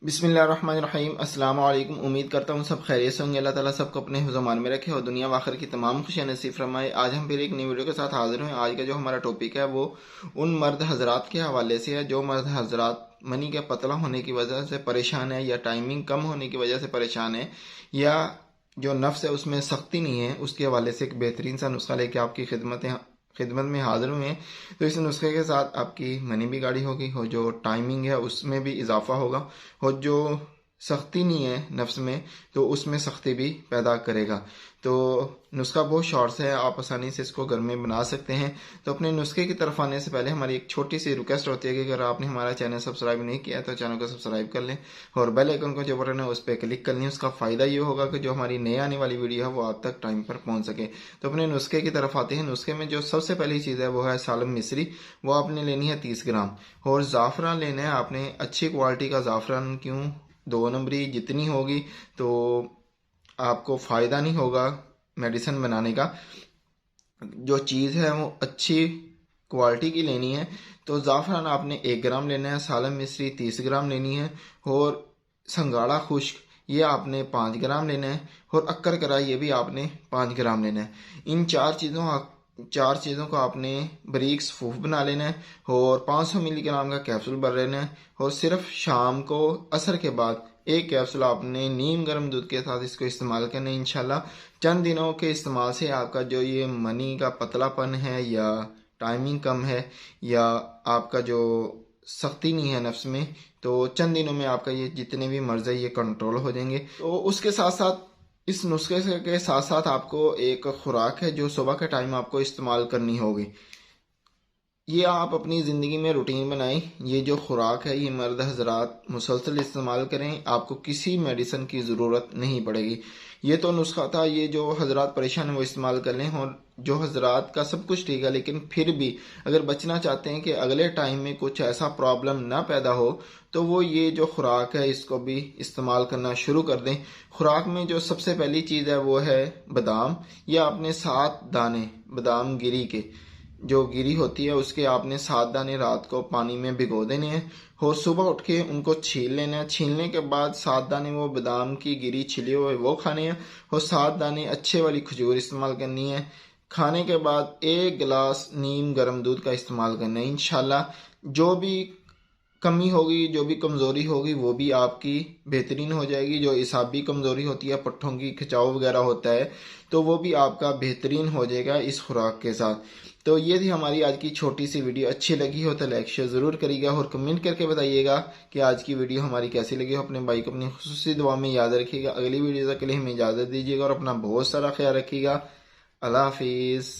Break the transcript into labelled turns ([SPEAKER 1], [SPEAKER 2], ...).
[SPEAKER 1] बिस्मिल्लाहिर्रहमानिर्रहीम। अस्सलाम वालेकुम। उम्मीद करता हूँ सब खैरियत से होंगे। अल्लाह ताला सबको अपने हिफ्ज़-ओ-अमान में रखे और दुनिया व आखिरत की तमाम खुशियाँ नसीब फरमाए। आज हम फिर एक नई वीडियो के साथ हाजिर हुए। आज का जो हमारा टॉपिक है वो उन मर्द हजरात के हवाले से है जो मर्द हजरात मनी के पतला होने की वजह से परेशान है, या टाइमिंग कम होने की वजह से परेशान है, या जो नफ्स है उसमें सख्ती नहीं है, उसके हवाले से एक बेहतरीन सा नुस्खा लेके आपकी खिदमत में हाजिर हुए हैं। तो इस नुस्खे के साथ आपकी मनी भी गाढ़ी होगी और जो टाइमिंग है उसमें भी इजाफा होगा, और जो सख्ती नहीं है नफ्स में तो उसमें सख्ती भी पैदा करेगा। तो नुस्खा बहुत शॉर्ट है, आप आसानी से इसको घर में बना सकते हैं। तो अपने नुस्खे की तरफ आने से पहले हमारी एक छोटी सी रिक्वेस्ट होती है कि अगर आपने हमारा चैनल सब्सक्राइब नहीं किया तो चैनल को सब्सक्राइब कर लें और बेल आइकन को जो बटन है उस पर क्लिक कर लें। उसका फ़ायदा ये होगा कि जो हमारी नई आने वाली वीडियो है वो आप तक टाइम पर पहुंच सके। तो अपने नुस्खे की तरफ आते हैं। नुस्खे में जो सबसे पहली चीज़ है वो है सालम मिस्री। वो आपने लेनी है 30 ग्राम। और ज़ाफ़रान लेना है आपने अच्छी क्वालिटी का ज़ाफ़रान, क्यों 2 नंबरी जितनी होगी तो आपको फ़ायदा नहीं होगा मेडिसिन बनाने का। जो चीज़ है वो अच्छी क्वालिटी की लेनी है। तो ज़ाफ़रान आपने 1 ग्राम लेना है, सालम मिस्री 30 ग्राम लेनी है, और संगाड़ा खुश्क ये आपने 5 ग्राम लेना है, और अक्कर करा ये भी आपने 5 ग्राम लेना है। इन चार चीज़ों को आपने बारीक सफूफ बना लेना है और 500 मिलीग्राम का कैप्सूल भर लेना है। और सिर्फ शाम को असर के बाद एक कैप्सूल आपने नीम गर्म दूध के साथ इसको इस्तेमाल करना है। इंशाल्लाह चंद दिनों के इस्तेमाल से आपका जो ये मनी का पतलापन है, या टाइमिंग कम है, या आपका जो सख्ती नहीं है नफ्स में, तो चंद दिनों में आपका ये जितने भी मर्ज है ये कंट्रोल हो जाएंगे। तो उसके साथ साथ इस नुस्खे के साथ साथ आपको एक खुराक है जो सुबह के टाइम आपको इस्तेमाल करनी होगी। ये आप अपनी ज़िंदगी में रूटीन बनाएं। ये जो खुराक है ये मर्द हजरात मुसलसल इस्तेमाल करें, आपको किसी मेडिसिन की ज़रूरत नहीं पड़ेगी। ये तो नुस्खा था, ये जो हजरात परेशान हैं वो इस्तेमाल कर लें। और जो हजरात का सब कुछ ठीक है लेकिन फिर भी अगर बचना चाहते हैं कि अगले टाइम में कुछ ऐसा प्रॉब्लम ना पैदा हो, तो वो ये जो खुराक है इसको भी इस्तेमाल करना शुरू कर दें। खुराक में जो सबसे पहली चीज़ है वो है बादाम। ये आपने 7 दाने बादाम गिरी के, जो गिरी होती है उसके आपने 7 दाने रात को पानी में भिगो देने हैं, और सुबह उठ के उनको छील लेना है। छीलने के बाद 7 दाने वो बादाम की गिरी छिले हुए वो खाने हैं, और 7 दाने अच्छे वाली खजूर इस्तेमाल करनी है। खाने के बाद 1 गिलास नीम गर्म दूध का इस्तेमाल करना है। इंशाल्लाह जो भी कमी होगी, जो भी कमज़ोरी होगी वो भी आपकी बेहतरीन हो जाएगी। जो इसाबी कमज़ोरी होती है, पट्ठों की खिंचाव वगैरह होता है, तो वो भी आपका बेहतरीन हो जाएगा इस खुराक के साथ। तो ये थी हमारी आज की छोटी सी वीडियो। अच्छी लगी हो तो लाइक शेयर ज़रूर करिएगा और कमेंट करके बताइएगा कि आज की वीडियो हमारी कैसी लगी हो। अपने भाई को अपनी खुसूसी दुआ में याद रखिएगा। अगली वीडियो तक के लिए हमें इजाज़त दीजिएगा और अपना बहुत सारा ख्याल रखिएगा। अल्लाह हाफिज़।